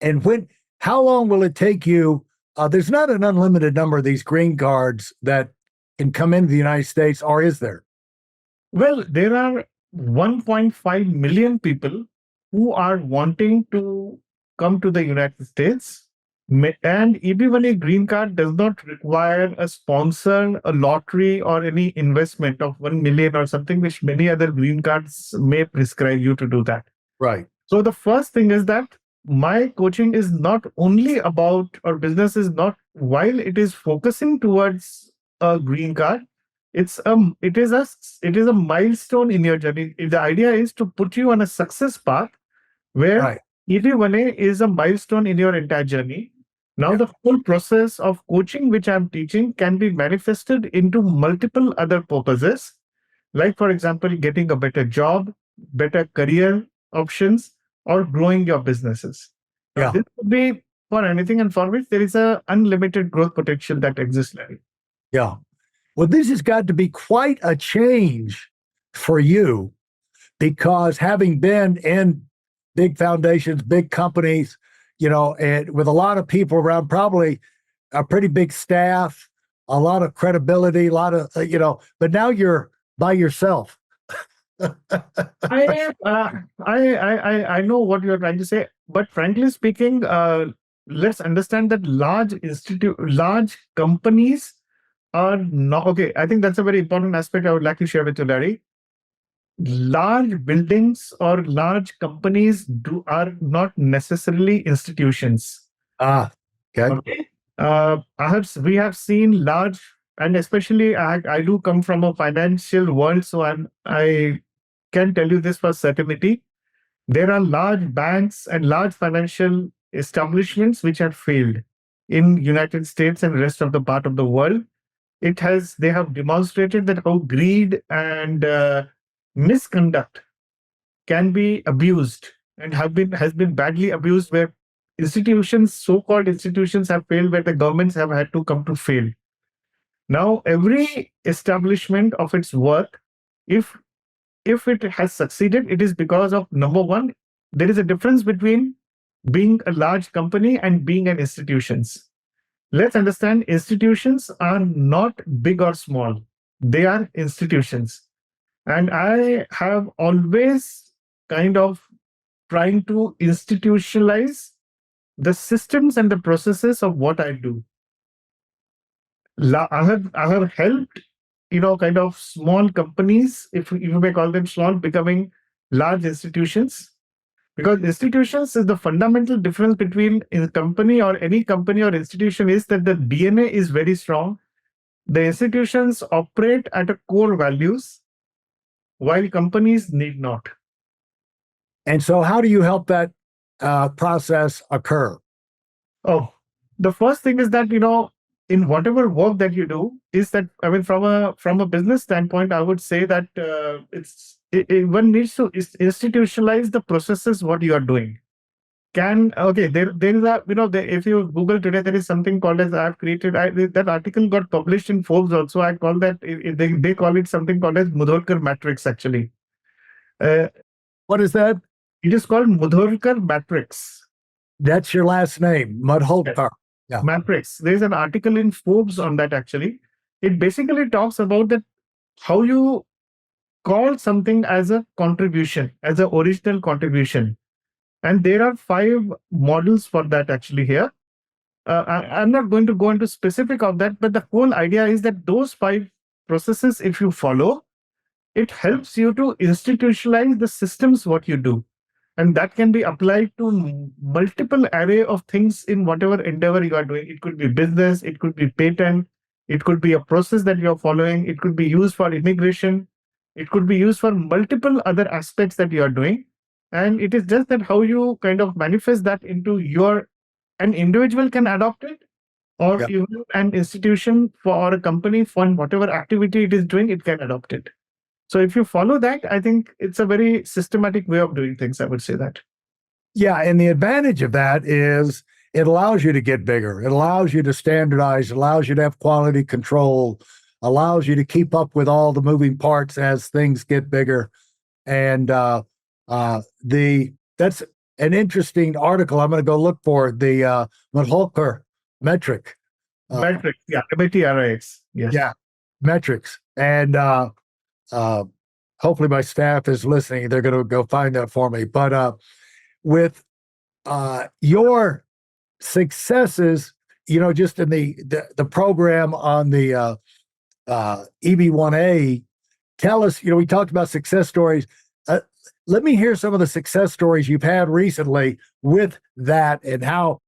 And how long will it take you? There's not an unlimited number of these green cards that can come into the United States, or is there? Well, there are 1.5 million people who are wanting to come to the United States. And EB1A green card does not require a sponsor, a lottery, or any investment of 1 million or something, which many other green cards may prescribe you to do that. Right. So the first thing is that my coaching is not only about, or business is not, while it is focusing towards a green card, it is a milestone in your journey. The idea is to put you on a success path where Right. EB1A is a milestone in your entire journey. Now, the whole process of coaching, which I'm teaching, can be manifested into multiple other purposes, like, for example, getting a better job, better career options, or growing your businesses. Now, Yeah. this could be for anything and for which there is a unlimited growth potential that exists, Larry. Yeah. Well, this has got to be quite a change for you, because having been in big foundations, big companies, and with a lot of people around, probably a pretty big staff, a lot of credibility, a lot of, but now you're by yourself. I know what you're trying to say, but frankly speaking, let's understand that large companies are not okay. I think that's a very important aspect I would like to share with you, Larry. Large buildings or large companies are not necessarily institutions. Okay. Okay. We have seen large, and especially I do come from a financial world, so I can tell you this for certainty. There are large banks and large financial establishments which have failed in United States and rest of the part of the world. They have demonstrated that how greed and misconduct can be abused and has been badly abused, where so-called institutions have failed, where the governments have had to come to fail. Now, every establishment of its work, if it has succeeded, it is because of, number one, there is a difference between being a large company and being an institutions. Let's understand, institutions are not big or small. They are institutions. And I have always kind of trying to institutionalize the systems and the processes of what I do. I have helped, kind of small companies, if you may call them small, becoming large institutions. Because institutions is the fundamental difference between a company or any company or institution is that the DNA is very strong. The institutions operate at a core values, while companies need not. And so how do you help that process occur? Oh, the first thing is that, in whatever work that you do, is that, I mean, from a business standpoint, I would say that one needs to institutionalize the processes what you are doing. There is a, if you Google today, there is something called as that article got published in Forbes also. I call that, they call it something called as Mudholkar matrix actually. What is that? It is called Mudholkar matrix. That's your last name, Mudholkar. Yes. Yeah. Matrix. There's an article in Forbes on that actually. It basically talks about that how you call something as a contribution, as an original contribution. And there are 5 models for that actually here. I'm not going to go into specific of that, but the whole idea is that those 5 processes, if you follow, it helps you to institutionalize the systems what you do, and that can be applied to multiple array of things in whatever endeavor you are doing. It could be business, it could be patent, it could be a process that you're following, it could be used for immigration, it could be used for multiple other aspects that you are doing. And it is just that how you kind of manifest that into your, an individual can adopt it, or Yeah. even an institution for, or a company for whatever activity it is doing, it can adopt it. So if you follow that, I think it's a very systematic way of doing things, I would say that. Yeah, and the advantage of that is it allows you to get bigger. It allows you to standardize, allows you to have quality control, allows you to keep up with all the moving parts as things get bigger. And that's an interesting article. I'm going to go look for the Mudholkar metric. Metrics, yeah, MATRIX, yes. Yeah, metrics. And hopefully my staff is listening. They're going to go find that for me. But with your successes, just in the program on the EB1A, tell us, we talked about success stories. Let me hear some of the success stories you've had recently with that, and how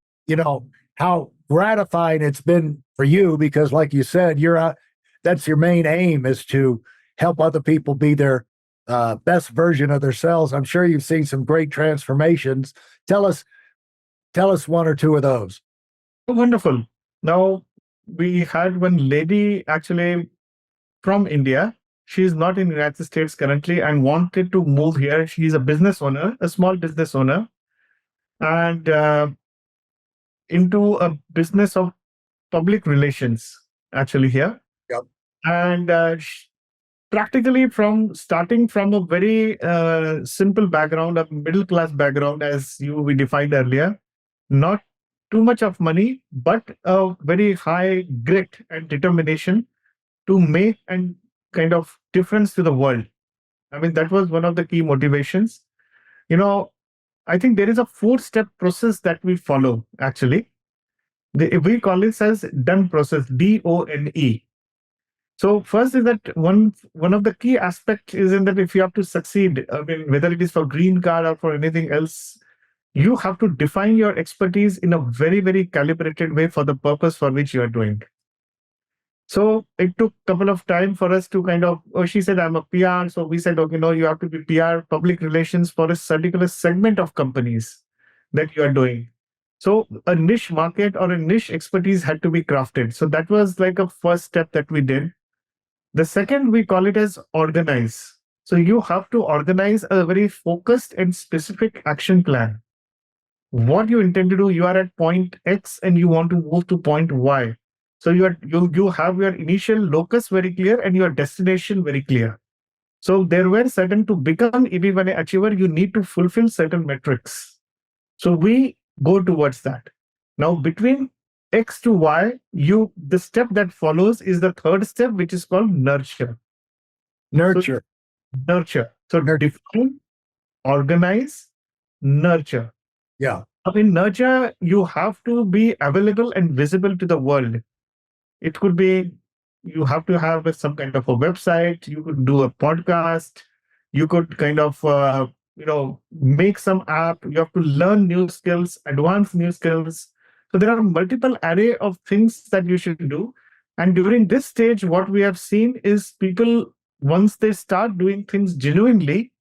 gratifying it's been for you, because like you said, that's your main aim, is to help other people be their best version of themselves. I'm sure you've seen some great transformations. Tell us one or two of those. Oh, wonderful. Now, we had one lady actually from India. She's not in the United States currently and wanted to move here. She's a business owner, a small business owner, and into a business of public relations actually here. Yep. And practically from starting from a very simple background, a middle class background, as we defined earlier, not too much of money, but a very high grit and determination to make and kind of difference to the world. I mean, that was one of the key motivations. I think there is a 4-step process that we follow actually. We call this as DONE process, DONE. So first is that one of the key aspects is in that if you have to succeed, I mean, whether it is for green card or for anything else, you have to define your expertise in a very, very calibrated way for the purpose for which you are doing. So it took a couple of time for us to kind of, she said, I'm a PR. So we said, okay, no, you have to be PR, public relations for a particular segment of companies that you are doing. So a niche market or a niche expertise had to be crafted. So that was like a first step that we did. The second, we call it as organize. So you have to organize a very focused and specific action plan. What you intend to do, you are at point X and you want to move to point Y. So you have your initial locus very clear and your destination very clear. So there were certain, to become EB1A achiever, you need to fulfill certain metrics. So we go towards that. Now between X to Y, the step that follows is the third step, which is called nurture. Nurture. So define, organize, nurture. Yeah. In nurture, you have to be available and visible to the world. It could be, you have to have some kind of a website, you could do a podcast, you could kind of, make some app, you have to learn new skills, advance new skills. So there are multiple array of things that you should do. And during this stage, what we have seen is people, once they start doing things genuinely,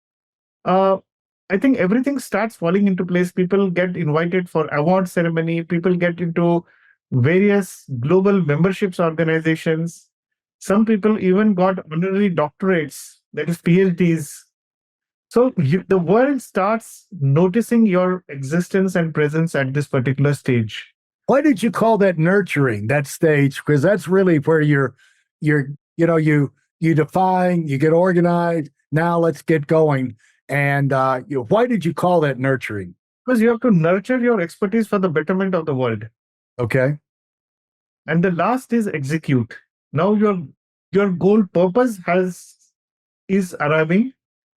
I think everything starts falling into place. People get invited for award ceremony. People get into various global memberships organizations. Some people even got honorary doctorates, that is PhDs. So the world starts noticing your existence and presence at this particular stage. Why did you call that nurturing, that stage? Because that's really where you define, you get organized. Now let's get going. And why did you call that nurturing? Because you have to nurture your expertise for the betterment of the world. Okay. And the last is execute. Now your goal purpose is arriving.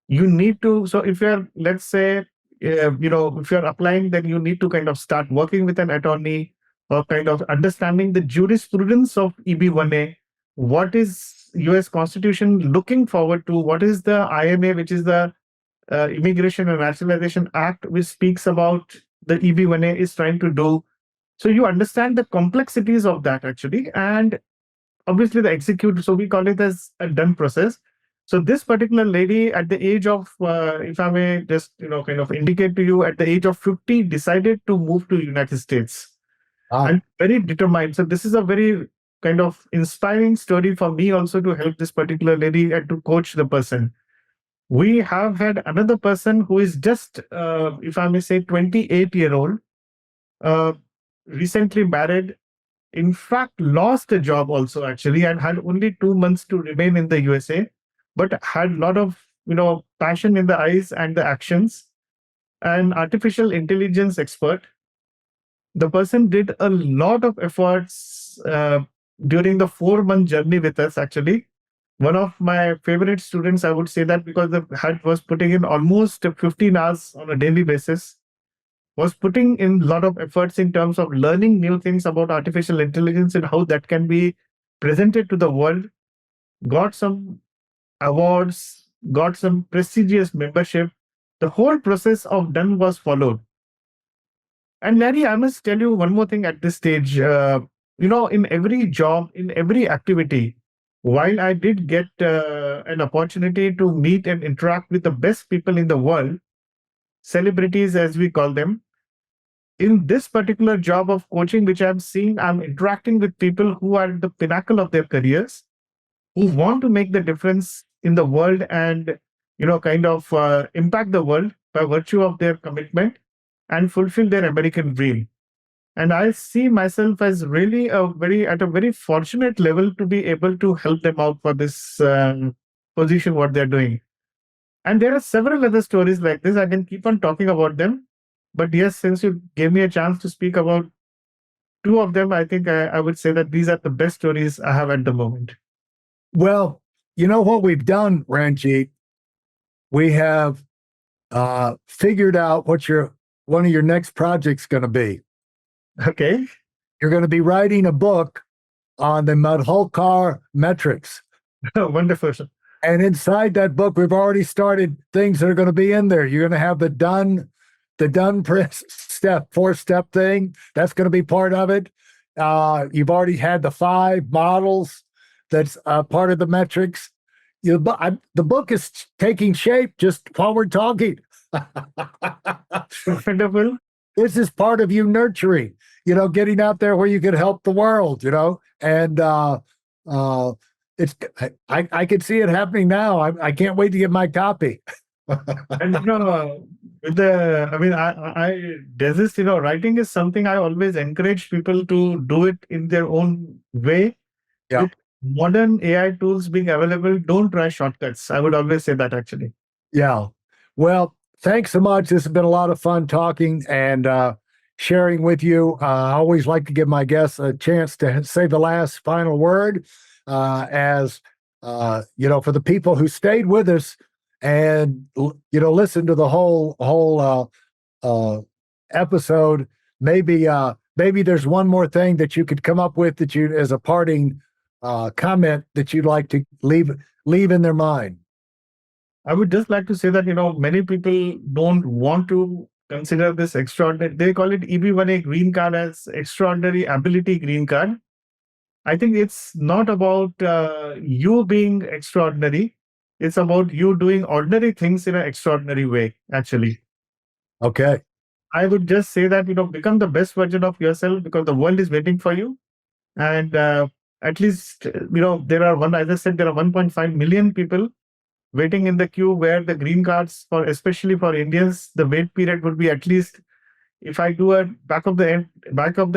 You need to, so if you're, let's say, if you're applying, then you need to kind of start working with an attorney or kind of understanding the jurisprudence of EB1A. What is US Constitution looking forward to what is the INA, which is the Immigration and Naturalization Act, which speaks about the EB1A is trying to do. So you understand the complexities of that actually, and obviously the execute. So we call it as a done process. So this particular lady at the age of, if I may just, kind of indicate to you, at the age of 50, decided to move to United States. Ah, And very determined. So this is a very kind of inspiring story for me also to help this particular lady and to coach the person. We have had another person who is just, if I may say, 28-year-old, uh, recently married, in fact, lost a job also actually, and had only 2 months to remain in the USA, but had a lot of, passion in the eyes and the actions. An artificial intelligence expert. The person did a lot of efforts during the 4-month journey with us actually. One of my favorite students, I would say that, because the had was putting in almost 15 hours on a daily basis, was putting in a lot of efforts in terms of learning new things about artificial intelligence and how that can be presented to the world, got some awards, got some prestigious membership. The whole process of done was followed. And Larry, I must tell you one more thing at this stage. In every job, in every activity, while I did get an opportunity to meet and interact with the best people in the world, celebrities as we call them, in this particular job of coaching, which I'm seeing, I'm interacting with people who are at the pinnacle of their careers, who want to make the difference in the world and, kind of impact the world by virtue of their commitment and fulfill their American dream. And I see myself as really at a very fortunate level to be able to help them out for this position, what they're doing. And there are several other stories like this. I can keep on talking about them. But yes, since you gave me a chance to speak about two of them, I think I would say that these are the best stories I have at the moment. well, you know what we've done, Ranjeet? We have figured out what one of your next projects going to be. Okay. You're going to be writing a book on the Mudholkar metrics. Wonderful. And inside that book, we've already started things that are going to be in there. You're going to have the done press step, 4-step thing. That's going to be part of it. You've already had the 5 models. That's part of the metrics. The book is taking shape just while we're talking. Wonderful. This is part of you nurturing, getting out there where you can help the world, and it's I can see it happening now. I can't wait to get my copy. And there's this, writing is something I always encourage people to do it in their own way. Yeah. With modern AI tools being available, don't try shortcuts. I would always say that actually. Yeah. Well, thanks so much. This has been a lot of fun talking and sharing with you. I always like to give my guests a chance to say the last final word. For the people who stayed with us and listened to the whole episode, maybe there's one more thing that you could come up with that you, as a parting comment, that you'd like to leave in their mind. I would just like to say that, many people don't want to consider this extraordinary. They call it EB1A green card as extraordinary ability green card. I think it's not about you being extraordinary. It's about you doing ordinary things in an extraordinary way, actually. Okay. I would just say that, become the best version of yourself because the world is waiting for you. And at least, there are as I said, there are 1.5 million people waiting in the queue where the green cards, especially for Indians, the wait period would be at least, if I do a back of the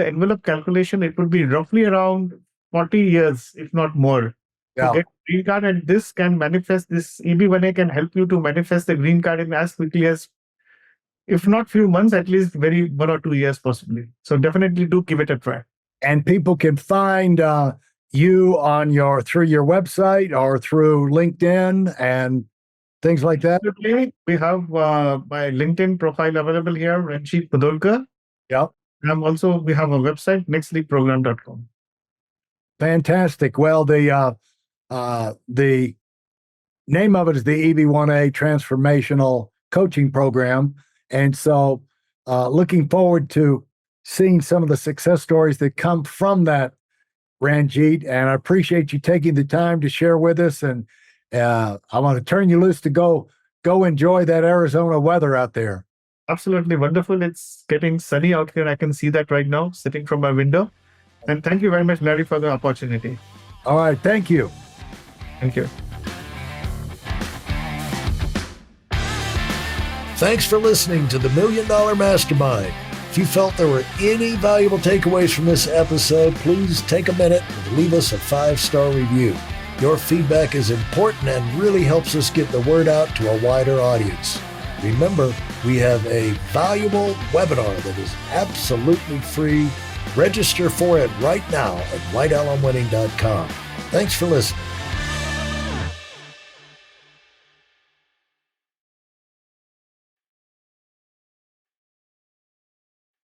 envelope calculation, it would be roughly around 40 years, if not more, to get green card. And this can manifest, this EB1A can help you to manifest the green card in as quickly as, if not few months, at least 1 or 2 years possibly. So definitely do give it a try. And people can find you through your website or through LinkedIn and things like that. We have my LinkedIn profile available here, Ranjeet Mudholkar. Yep. And we have a website, nextleapprogram.com. Fantastic. Well, The name of it is the EB1A Transformational Coaching Program. And so looking forward to seeing some of the success stories that come from that, Ranjeet. And I appreciate you taking the time to share with us. And I want to turn you loose to go enjoy that Arizona weather out there. Absolutely wonderful. It's getting sunny out here. I can see that right now, sitting from my window. And thank you very much, Larry, for the opportunity. All right. Thank you. Thank you. Thanks for listening to the Million Dollar Mastermind. If you felt there were any valuable takeaways from this episode, please take a minute and leave us a 5-star review. Your feedback is important and really helps us get the word out to a wider audience. Remember, we have a valuable webinar that is absolutely free. Register for it right now at weidelonwinning.com. Thanks for listening.